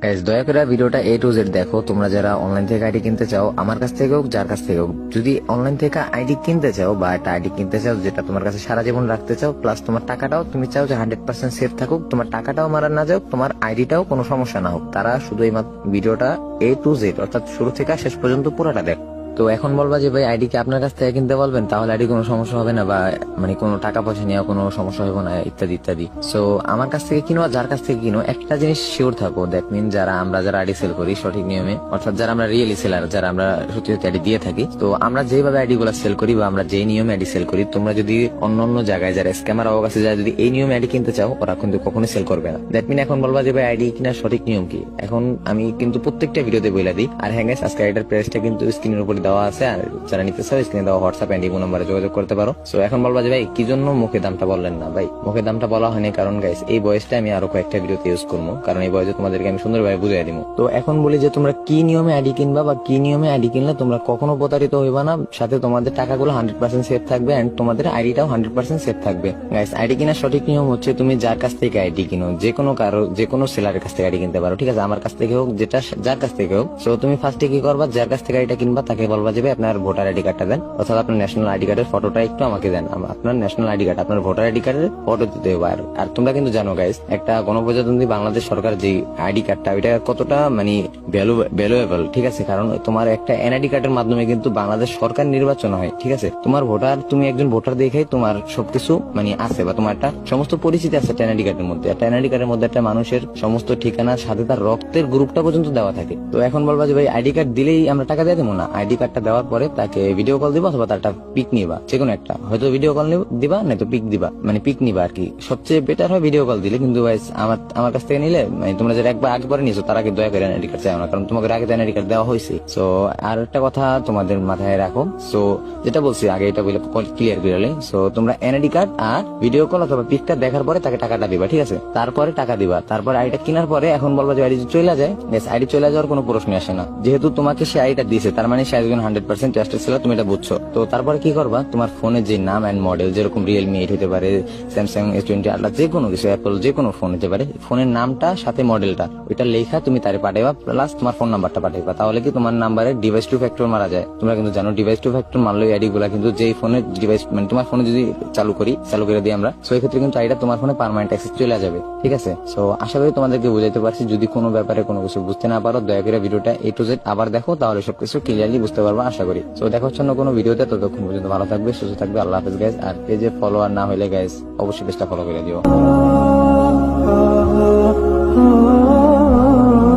Guys দয়া করে ভিডিওটা A to Z দেখো। তোমরা যারা অনলাইন থেকে আইডি কিনতে চাও, আমার কাছ থেকে হোক যার কাছ থেকে হোক, যদি অনলাইন থেকে আইডি কিনতে চাও বা একটা আইডি কিনতে চাও যেটা তোমার কাছে সারা জীবন রাখতে চাও, প্লাস তোমার টাকাটাও তুমি চাও যে 100% সেফ থাকুক, তোমার টাকাটাও মারা না যাও, তোমার আইডিটাও কোনো সমস্যা না হোক, তারা শুধু এই ভিডিওটা A to Z অর্থাৎ শুরু থেকে শেষ পর্যন্ত পুরোটা দেখো। তো এখন বলবা যে ভাই আইডি কি আপনার কাছ থেকে কিনতে বলবেন, তাহলে আইডি কোনো সমস্যা হবে না বা কোনো টাকা পয়সা নিয়ে কোনো সমস্যা হবে না ইত্যাদি ইত্যাদি। সো আমার কাছ থেকে কিনো, যার কাছ থেকে কিনো, একটা জিনিস শিওর থাকো, দ্যাট মিন আমরা যারা আইডি সেল করি সঠিক নিয়মে, অর্থাৎ যারা আমরা রিয়েলি সেলার, যারা আমরা সত্যি সত্যি আইডি দিয়ে থাকি, তো আমরা যেভাবে আইডি গুলা সেল করি বা আমরা যে নিয়মে আইডি সেল করি, তোমরা যদি অন্য অন্য জায়গায় যারা স্ক্যামার অবকাশে যায় যদি এই নিয়মে আইডি কিনতে চাও, ওরা কিন্তু কখনোই সেল করবে না। দ্যাট মিন এখন বলবা যে ভাই আইডি কিনার সঠিক নিয়ম কি, এখন আমি কিন্তু প্রত্যেকটা ভিডিওতে বলে দিই। আর হ্যাঁ গাইস, আজকে আইডির প্রাইসটা কিন্তু স্ক্রিনের উপরে দেওয়া আছে, আর যারা নিতে চাও স্ক্রিনে দেওয়া হোয়াটসঅ্যাপ এন্ড ইমো নাম্বারে যোগাযোগ করতে পারো। সো এখন বলবা যে ভাই কি জন্য মুখে দামটা বললেন না, ভাই মুখে দামটা বলা হয়নি কারণ গাইস এই বয়সটা আমি আরো কয়েকটা ভিডিওতে ইউজ করবো, কারণ এই বয়সে তোমাদেরকে আমি সুন্দরভাবে বুঝিয়ে দিব। তো এখন বলি যে তোমরা কি নিয়মে আইডি কিনবা বা কি নিয়মে আইডি কিনলে তোমরা কখনো প্রতারিত হইবা না, সাথে তোমাদের টাকাগুলো 100% সেফ থাকবে এন্ড তোমাদের আইডিটাও 100% সেফ থাকবে। গাইস আইডি কেনার সঠিক নিয়ম হচ্ছে তুমি যার কাছ থেকে আইডি কিনো, যে কোনো সেলারের কাছ থেকে আইডি কিনতে পারো, ঠিক আছে, আমার কাছ থেকে হোক যেটা যার কাছ থেকে হোক। সো তুমি ফার্স্টে কি করবা, যার কাছ থেকে আইডিটা কিনবা তাকে বলবা যে ভাই আপনার ভোটার আইডি কার্ডটা দেন, অর্থাৎ আপনার ন্যাশনাল আইডি কার্ডের ফটোটা একটু আমাকে দেন। আপনার ন্যাশনাল আইডি কার্ড, আপনার ভোটার আইডি কার্ডের ফটো দিতে হবে। আর তোমরা কিন্তু জানো গাইস, একটা গণপ্রজাতন্ত্রী বাংলাদেশ সরকার যে আইডি কার্ডটা, ওইটা কতটা ভ্যালুয়েবল, ঠিক আছে, কারণ তোমার একটা এনআইডি কার্ডের মাধ্যমে কিন্তু বাংলাদেশ সরকার নির্বাচন হয়, ঠিক আছে। তোমার ভোটার, তুমি একজন ভোটার দেখেই তোমার সবকিছু আছে বা তোমার একটা সমস্ত পরিচিতি আছে এনআইডি কার্ডের মধ্যে। একটা এনআইডি কার্ডের মধ্যে একটা মানুষের সমস্ত ঠিকানার সাথে তার রক্তের গ্রুপটা পর্যন্ত দেওয়া থাকে। তো এখন বলবা যে ভাই আইডি কার্ড দিলেই আমরা টাকা দিয়ে দেবো না, আইডি কার্ডটা দেওয়ার পরে তাকে ভিডিও কল দিবা অথবা তার পিক নিবা, যে কোনো একটা, হয়তো ভিডিও কল দিবা নয়তো পিক দিবা, পিক নিবা আর কি। সবচেয়ে বেটার হয় ভিডিও কল দিলে, কিন্তু আমার কাছ থেকে নিলে তোমরা যারা একবার আগেবারে নিয়েছো তারা কি দয়া করে এনআইডি কার্ড চাও না, কারণ তোমাকে আগে এনআইডি কার্ড দেওয়া হয়েছে। সো আর একটা কথা তোমাদের মাথায় রাখো, সো যেটা বলছি আগে এটা বলে ক্লিয়ার করে। সো তোমরা এনআইডি কার্ড আর ভিডিও কল অথবা পিকটা দেখার পরে তাকে টাকাটা দিবা, ঠিক আছে, তারপরে টাকা দিবা, তারপরে আইডিটা কেনার পরে এখন বলবা যে আইডি চলে যায়, আইডি চলে যাওয়ার কোনো প্রশ্ন আসে না, যেহেতু তোমাকে সে আইডিটা দিয়েছে, তার মানে সে একজন 100% ট্রাস্টেড ছিল, তুমি এটা বুঝছো। তো তারপরে কি করবা, তোমার ফোনে যে নাম এন্ড মডেল, যেরকম রিয়েলমি 8 হতে পারে, স্যামসাং S20 আল্লাহ, যে কোনো কিছু, অ্যাপল, যে কোনো ফোন হতে পারে, ফোনের নামটা সাথে মডেলটা ওইটা লেখা তুমি তারে পাঠাইবা, প্লাস তোমার ফোন নাম্বারটা পাঠাইবা। তাহলে কি তোমার নাম্বারে ডিভাইস টু ফ্যাক্টর মারা যায়। তোমরা কিন্তু জানো ডিভাইস টু ফ্যাক্টর মারলে আইডি গুলা কিন্তু যেই ফোনের ডিভাইস, তোমার ফোনে যদি চালু করে দিই আমরা, সো এই ক্ষেত্রে কিন্তু আইডিটা তোমার ফোনে পার্মানেন্ট অ্যাক্সেস চলে যাবে, ঠিক আছে। সো আশা করি তোমাদেরকে বুঝাইতে পারছি। যদি কোনো ব্যাপারে কোনো কিছু বুঝতে না পারো, দয়া করে ভিডিওটা A to Z আবার দেখো, তাহলে সবকিছু ক্লিয়ারলি বুঝতে পারবো আশা করি। সো দেখা হচ্ছে অন্য কোনো ভিডিওতে, ততক্ষণ পর্যন্ত ভালো থাকবে, সুস্থ থাকবে, আল্লাহ হাফেজ গাইস। আর পেজে ফলোয়ার না হলে গাইস অবশ্যই পেজটা ফলো করে দিও।